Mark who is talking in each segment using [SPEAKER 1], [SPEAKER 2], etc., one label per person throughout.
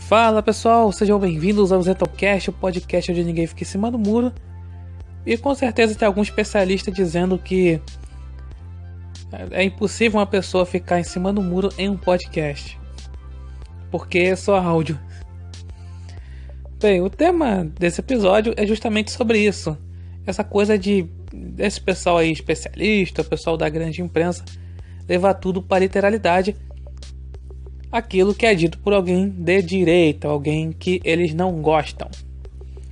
[SPEAKER 1] Fala pessoal, sejam bem-vindos ao Zetocast, o podcast onde ninguém fica em cima do muro. E com certeza tem algum especialista dizendo que é impossível uma pessoa ficar em cima do muro em um podcast, porque é só áudio. Bem, o tema desse episódio é justamente sobre isso. Essa coisa desse pessoal aí especialista, o pessoal da grande imprensa, levar tudo para literalidade. Aquilo que é dito por alguém de direita, alguém que eles não gostam.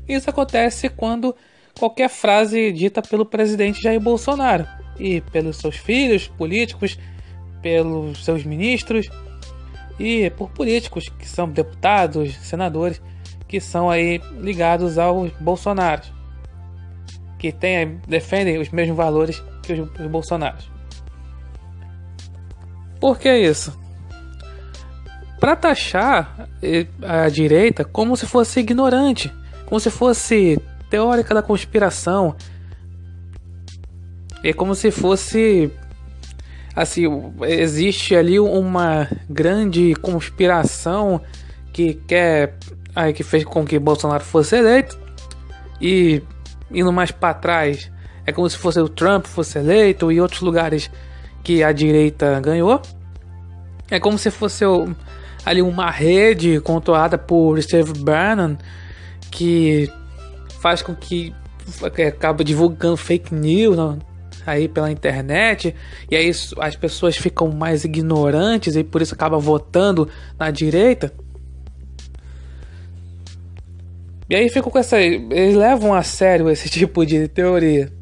[SPEAKER 1] Isso acontece quando qualquer frase dita pelo presidente Jair Bolsonaro e pelos seus filhos políticos, pelos seus ministros e por políticos que são deputados, senadores, que são aí ligados aos Bolsonaro, que defendem os mesmos valores que os Bolsonaros. Por que isso? Para taxar a direita como se fosse ignorante, como se fosse teórica da conspiração, é como se fosse assim, existe ali uma grande conspiração que fez com que Bolsonaro fosse eleito, e indo mais para trás é como se fosse o Trump fosse eleito e outros lugares que a direita ganhou. É como se fosse ali uma rede controlada por Steve Bannon que faz com que acaba divulgando fake news aí pela internet, e aí as pessoas ficam mais ignorantes e por isso acabam votando na direita. E aí ficam eles levam a sério esse tipo de teoria,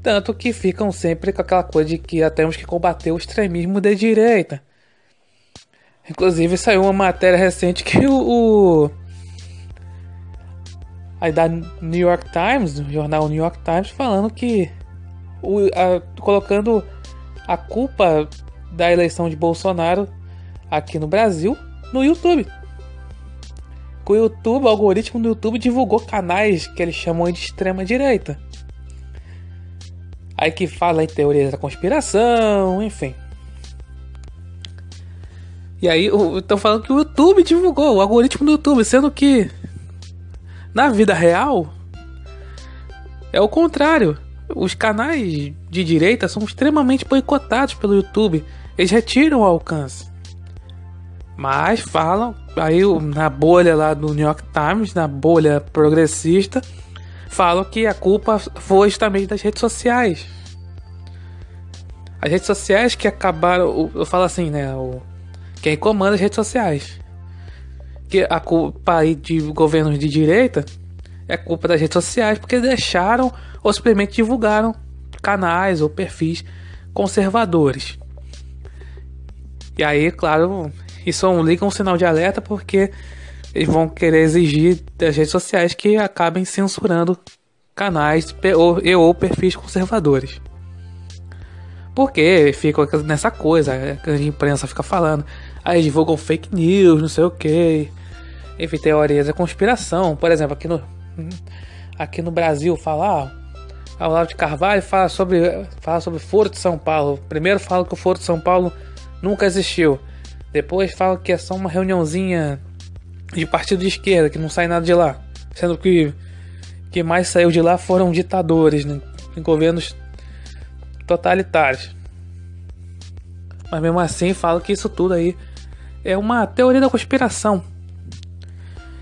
[SPEAKER 1] tanto que ficam sempre com aquela coisa de que temos que combater o extremismo de direita. Inclusive saiu uma matéria recente que aí da New York Times, o jornal New York Times, falando que colocando a culpa da eleição de Bolsonaro aqui no Brasil no YouTube. O algoritmo do YouTube divulgou canais que eles chamam de extrema direita. Aí que fala em teorias da conspiração, enfim. E aí estão falando que o YouTube divulgou, o algoritmo do YouTube, sendo que na vida real é o contrário. Os canais de direita são extremamente boicotados pelo YouTube. Eles retiram o alcance. Mas falam, aí na bolha lá do New York Times, na bolha progressista, falam que a culpa foi justamente das redes sociais. As redes sociais que acabaram, eu falo assim, né, quem comanda as redes sociais. Que a culpa aí de governos de direita é culpa das redes sociais, porque deixaram ou simplesmente divulgaram canais ou perfis conservadores. E aí, claro, isso liga um sinal de alerta, porque eles vão querer exigir das redes sociais que acabem censurando canais ou perfis conservadores. Porque fica nessa coisa, a imprensa fica falando, aí divulgam fake news, não sei o que, enfim, teorias da conspiração. Por exemplo, aqui no Brasil, o Olavo de Carvalho fala sobre Foro de São Paulo. Primeiro fala que o Foro de São Paulo nunca existiu. Depois fala que é só uma reuniãozinha de partido de esquerda, que não sai nada de lá. Sendo que mais saiu de lá foram ditadores, né, em governos totalitários. Mas mesmo assim fala que isso tudo aí é uma teoria da conspiração.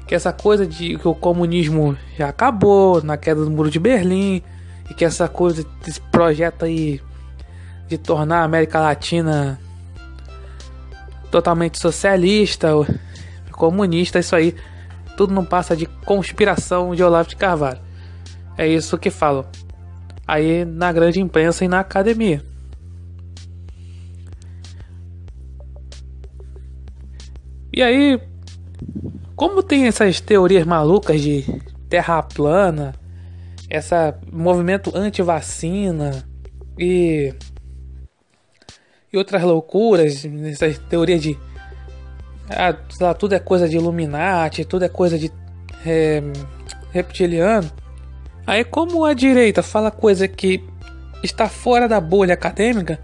[SPEAKER 1] Que essa coisa de que o comunismo já acabou na queda do Muro de Berlim, e que essa coisa desse projeto aí de tornar a América Latina totalmente socialista, comunista, isso aí tudo não passa de conspiração de Olavo de Carvalho. É isso que falam aí na grande imprensa e na academia. E aí, como tem essas teorias malucas de terra plana, esse movimento anti-vacina e outras loucuras, essas teorias de sei lá, tudo é coisa de Illuminati, tudo é coisa de reptiliano. Aí, como a direita fala coisa que está fora da bolha acadêmica,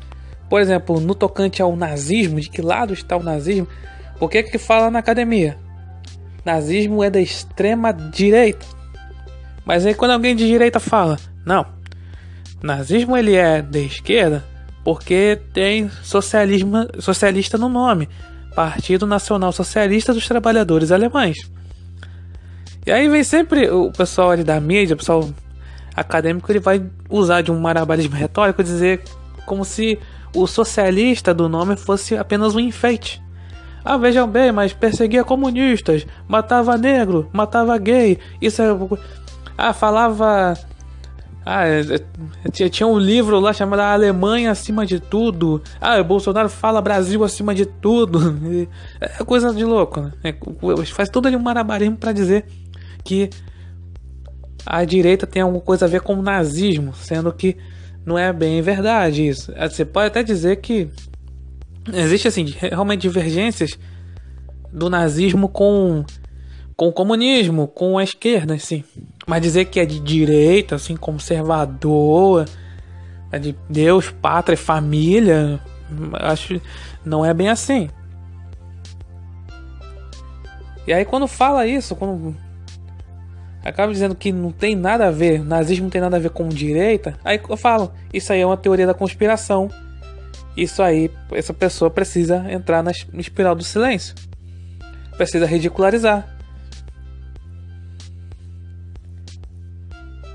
[SPEAKER 1] por exemplo, no tocante ao nazismo, de que lado está o nazismo, o que fala na academia? nazismo é da extrema direita. Mas aí quando alguém de direita fala, não, nazismo ele é da esquerda porque tem socialista no nome, Partido Nacional Socialista dos Trabalhadores Alemães. E aí vem sempre o pessoal ali da mídia, o pessoal acadêmico, ele vai usar de um malabarismo retórico, dizer como se o socialista do nome fosse apenas um enfeite. Ah, vejam bem, mas perseguia comunistas, matava negro, matava gay, isso é... Ah, falava... Ah, tinha um livro lá chamado Alemanha Acima de Tudo. Ah, o Bolsonaro fala Brasil acima de tudo. É coisa de louco, né? Faz todo ali um malabarismo pra dizer que a direita tem alguma coisa a ver com o nazismo, sendo que não é bem verdade isso. Você pode até dizer que existe assim realmente divergências do nazismo com o comunismo, com a esquerda, assim. Mas dizer que é de direita, assim, conservador, é de Deus, pátria e família, acho não é bem assim. E aí quando fala isso, quando acaba dizendo que não tem nada a ver, nazismo não tem nada a ver com direita, aí eu falo, isso aí é uma teoria da conspiração. Isso aí, essa pessoa precisa entrar na espiral do silêncio. Precisa ridicularizar.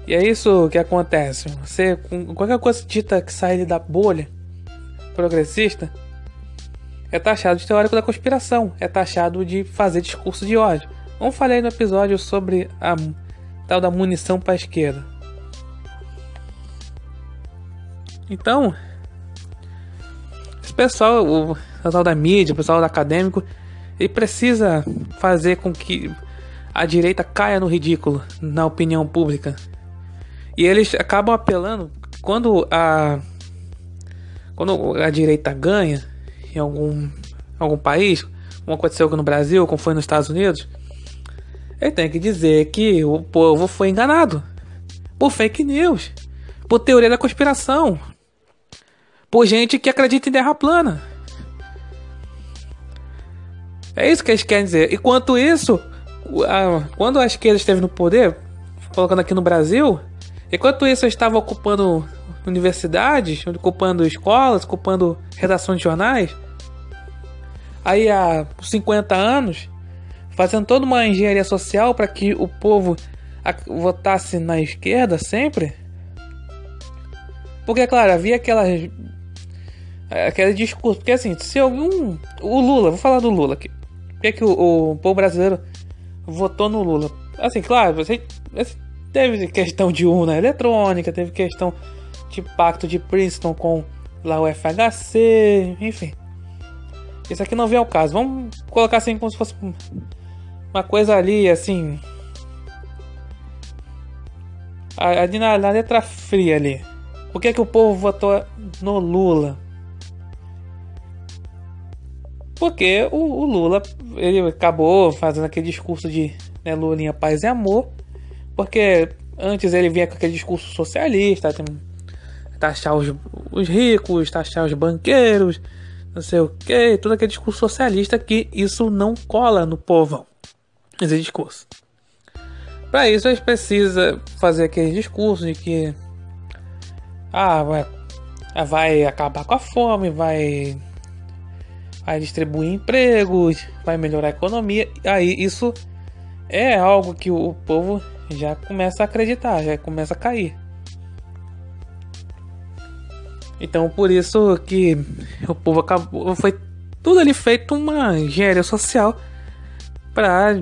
[SPEAKER 1] E é isso que acontece. Você, com qualquer coisa dita que sai da bolha progressista, é taxado de teórico da conspiração. É taxado de fazer discurso de ódio. Como falei no episódio sobre a tal da munição para a esquerda. Então, esse pessoal, o pessoal da mídia, o pessoal do acadêmico, ele precisa fazer com que a direita caia no ridículo na opinião pública. E eles acabam apelando quando a direita ganha em algum país, como aconteceu no Brasil, como foi nos Estados Unidos, ele tem que dizer que o povo foi enganado por fake news, por teoria da conspiração, por gente que acredita em terra plana. É isso que eles querem dizer. Enquanto isso, quando a esquerda esteve no poder, colocando aqui no Brasil, enquanto isso eu estava ocupando universidades, ocupando escolas, ocupando redações de jornais, aí há 50 anos, fazendo toda uma engenharia social para que o povo votasse na esquerda sempre. Porque, claro, havia aquele discurso. Porque assim, se algum... O Lula, vou falar do Lula aqui. Por que o povo brasileiro votou no Lula? Assim, claro, você teve questão de urna eletrônica, teve questão de pacto de Princeton com lá o FHC, enfim. Isso aqui não vem ao caso. Vamos colocar assim como se fosse uma coisa ali, assim, ali na letra fria ali. Por que o povo votou no Lula? Porque o Lula, ele acabou fazendo aquele discurso de, né, Lulinha, paz e amor. Porque antes ele vinha com aquele discurso socialista, taxar os ricos, taxar os banqueiros, não sei o que, todo aquele discurso socialista, que isso não cola no povão, esse discurso. Para isso eles precisam fazer aquele discurso de que vai acabar com a fome, vai distribuir empregos, vai melhorar a economia. Aí isso é algo que o povo já começa a acreditar, já começa a cair. Então por isso que o povo acabou, foi tudo ali feito uma engenharia social para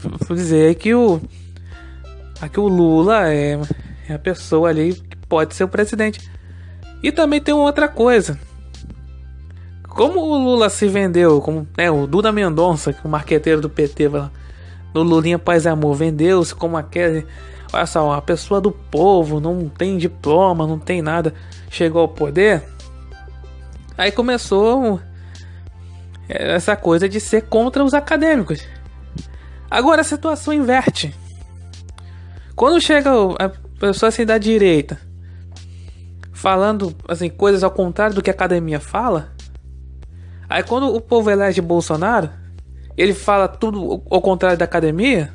[SPEAKER 1] dizer que o Lula é a pessoa ali que pode ser o presidente. E também tem outra coisa. Como o Lula se vendeu, como o Duda Mendonça, que é o marqueteiro do PT, no Lulinha Paz e Amor, vendeu-se como aquele, olha só, uma pessoa do povo, não tem diploma, não tem nada, chegou ao poder. Aí começou essa coisa de ser contra os acadêmicos. Agora a situação inverte. Quando chega a pessoa assim da direita, falando assim coisas ao contrário do que a academia fala, aí quando o povo elege Bolsonaro, Ele fala tudo ao contrário da academia.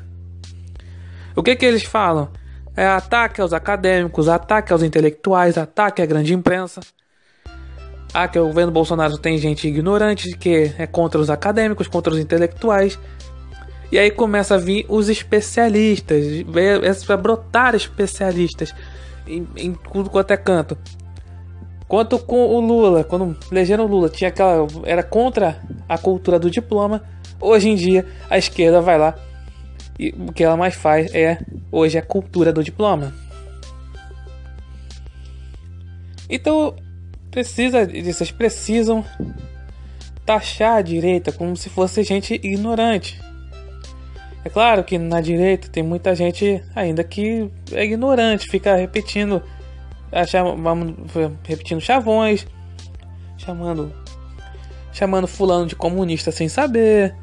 [SPEAKER 1] O que eles falam? É ataque aos acadêmicos, ataque aos intelectuais, ataque à grande imprensa. Que o governo Bolsonaro tem gente ignorante que é contra os acadêmicos, contra os intelectuais. E aí começa a vir os especialistas, a brotar especialistas em tudo quanto é canto. Quanto com o Lula, quando elegeram o Lula, tinha era contra a cultura do diploma. Hoje em dia, a esquerda vai lá e o que ela mais faz hoje é a cultura do diploma. Então, vocês precisam taxar a direita como se fosse gente ignorante. É claro que na direita tem muita gente ainda que é ignorante, fica repetindo chavões, chamando fulano de comunista sem saber.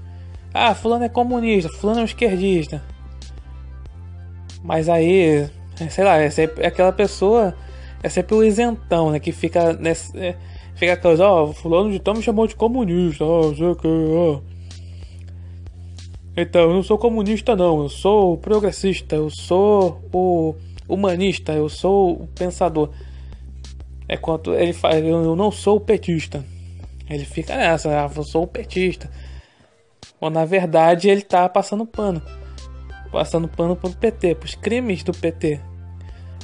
[SPEAKER 1] Fulano é comunista, fulano é um esquerdista. Mas aí, sei lá, é aquela pessoa, é sempre o isentão, né, que fica fica aquela fulano de tal me chamou de comunista, sei que, Então, eu não sou comunista não, eu sou progressista, eu sou o humanista, eu sou o pensador. É quanto ele faz, eu não sou o petista. Ele fica nessa, eu sou o petista. Quando na verdade ele tá passando pano pro PT, pros crimes do PT.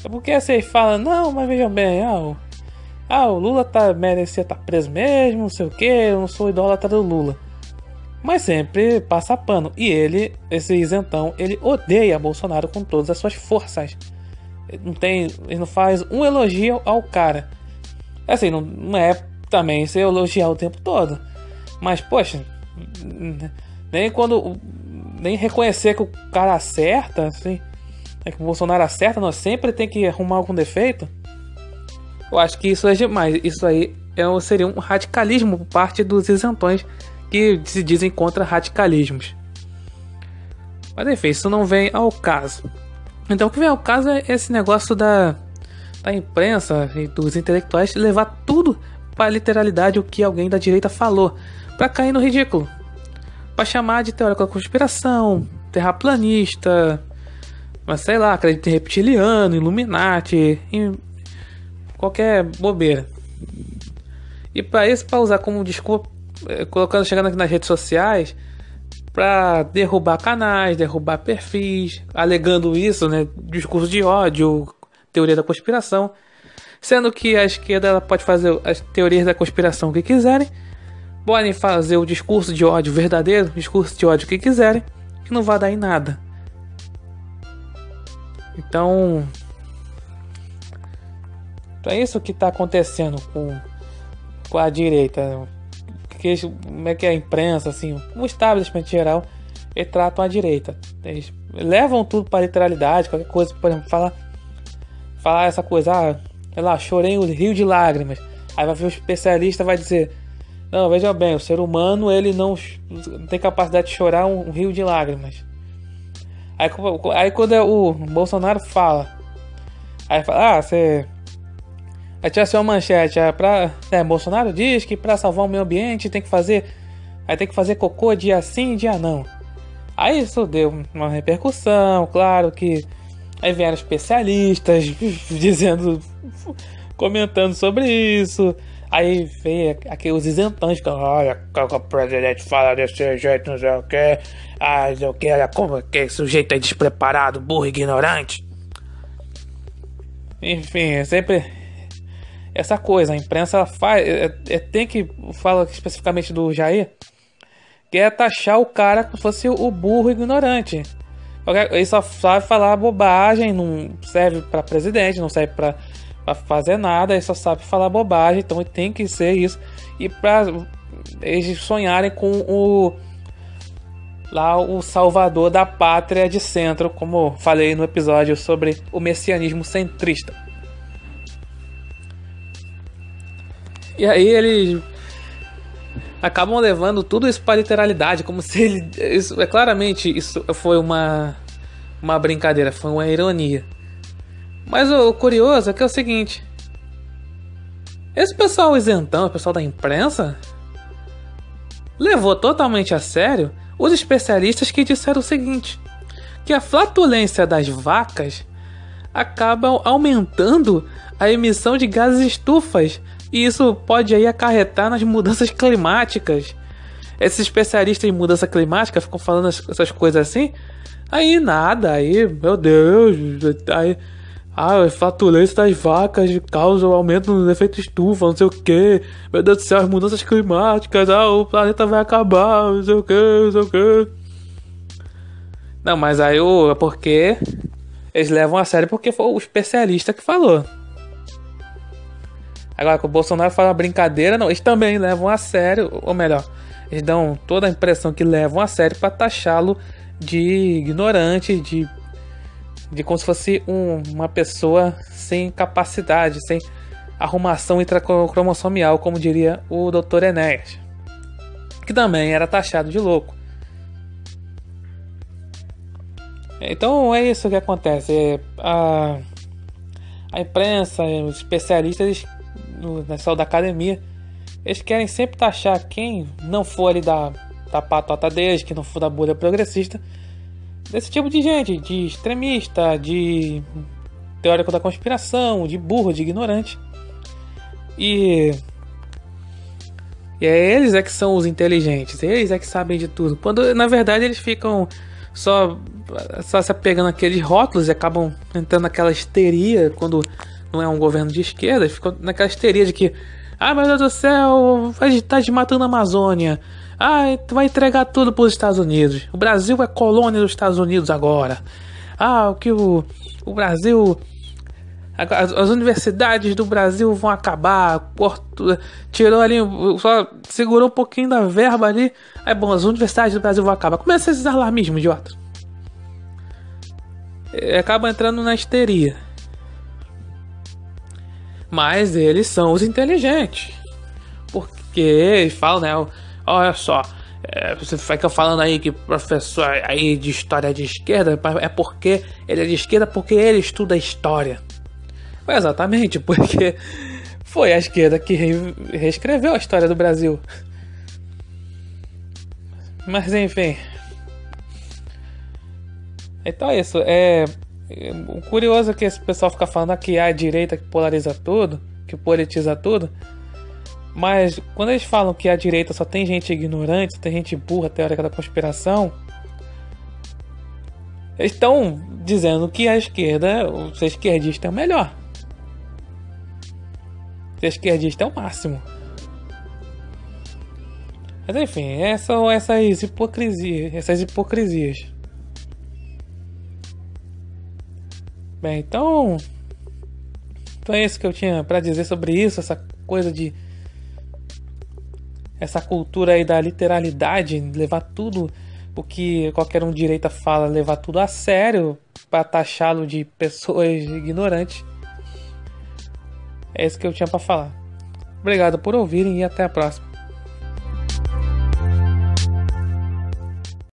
[SPEAKER 1] É porque assim ele fala, não, mas vejam bem, o Lula merecia estar preso mesmo, não sei o que, eu não sou idólatra do Lula. Mas sempre passa pano. E esse isentão, ele odeia Bolsonaro com todas as suas forças. Ele não faz um elogio ao cara. Assim, não é também se elogiar o tempo todo. Mas, poxa, nem reconhecer que o cara acerta, assim, que o Bolsonaro acerta, nós sempre tem que arrumar algum defeito. Eu acho que isso é demais. Isso aí seria um radicalismo por parte dos isentões que se dizem contra radicalismos. Mas enfim, isso não vem ao caso. Então o que vem ao caso é esse negócio da imprensa e dos intelectuais levar tudo para a literalidade o que alguém da direita falou, para cair no ridículo, para chamar de teórico da conspiração, terraplanista, mas sei lá, acredita em reptiliano, Illuminati, em qualquer bobeira. E para usar como desculpa, chegando aqui nas redes sociais, para derrubar canais, derrubar perfis, alegando isso, né, discurso de ódio, teoria da conspiração, sendo que a esquerda ela pode fazer as teorias da conspiração que quiserem, podem fazer o discurso de ódio verdadeiro, discurso de ódio que quiserem, que não vai dar em nada. Então é isso que está acontecendo com a direita. Como é que a imprensa, assim, o establishment geral, eles tratam a direita. Eles levam tudo para literalidade, qualquer coisa, por exemplo, falar essa coisa, sei lá, chorei um rio de lágrimas. Aí vai ver o especialista vai dizer, não, veja bem, o ser humano ele não tem capacidade de chorar um rio de lágrimas. Aí quando o Bolsonaro fala, aí fala, aí tinha uma manchete, Bolsonaro diz que para salvar o meio ambiente tem que fazer cocô dia sim e dia não. Aí isso deu uma repercussão, claro que aí vieram especialistas comentando sobre isso. Aí veio aqueles isentões que olha, o presidente fala desse jeito, não sei o que, olha como que esse sujeito é despreparado, burro, ignorante. Enfim, é sempre essa coisa, a imprensa ela tem que falar especificamente do Jair, que é taxar o cara como se fosse o burro ignorante. Ele só sabe falar bobagem, não serve para presidente, não serve para fazer nada, ele só sabe falar bobagem, então ele tem que ser isso. E para eles sonharem com o salvador da pátria de centro, como falei no episódio sobre o messianismo centrista. E aí eles acabam levando tudo isso para literalidade, como se claramente isso foi uma brincadeira, foi uma ironia. Mas o curioso é que é o seguinte, esse pessoal isentão, o pessoal da imprensa, levou totalmente a sério os especialistas que disseram o seguinte, que a flatulência das vacas acaba aumentando a emissão de gases estufas e isso pode aí acarretar nas mudanças climáticas. Esses especialistas em mudança climática ficam falando essas coisas assim, aí nada, aí, meu Deus, aí, a flatulência das vacas causa o aumento no efeito estufa, não sei o que, meu Deus do céu, as mudanças climáticas, o planeta vai acabar, não sei o que, não sei o que. Não, mas aí é porque eles levam a sério porque foi o especialista que falou. Agora que o Bolsonaro fala uma brincadeira, não, eles também levam a sério, ou melhor, eles dão toda a impressão que levam a sério para taxá-lo de ignorante, de como se fosse uma pessoa sem capacidade, sem arrumação intracromossomial, como diria o Dr. Enéas, que também era taxado de louco. Então é isso que acontece. A imprensa, os especialistas da academia, eles querem sempre taxar quem não for ali da patota deles, que não for da bolha progressista, desse tipo de gente, de extremista, de teórico da conspiração, de burro, de ignorante. E é eles é que são os inteligentes, eles é que sabem de tudo. Quando na verdade eles ficam só se apegando àqueles rótulos e acabam entrando naquela histeria quando não é um governo de esquerda, eles ficam naquela histeria de que meu Deus do céu, vai estar desmatando a Amazônia. Tu vai entregar tudo para os Estados Unidos. O Brasil é colônia dos Estados Unidos agora. O Brasil... As universidades do Brasil vão acabar. Tirou ali... Só segurou um pouquinho da verba ali. Aí, bom, as universidades do Brasil vão acabar. Começa esses alarmismos, idiota. Acaba entrando na histeria. Mas eles são os inteligentes. Porque eles falam, né? Olha só, você fica falando aí que professor aí de história de esquerda é porque ele é de esquerda porque ele estuda história. Exatamente, porque foi a esquerda que reescreveu a história do Brasil. Mas enfim. Então é isso. O curioso é que esse pessoal fica falando que a direita que polariza tudo, que politiza tudo. Mas quando eles falam que a direita só tem gente ignorante, só tem gente burra, teórica da conspiração, eles estão dizendo que a esquerda, ser esquerdista é o melhor. Ser esquerdista é o máximo. Mas enfim, são essas hipocrisias. Bem, então é isso que eu tinha pra dizer sobre isso, essa coisa de... essa cultura aí da literalidade, levar tudo o que qualquer um de direita fala, levar tudo a sério para taxá-lo de pessoas ignorantes. É isso que eu tinha para falar. Obrigado por ouvirem e até a próxima.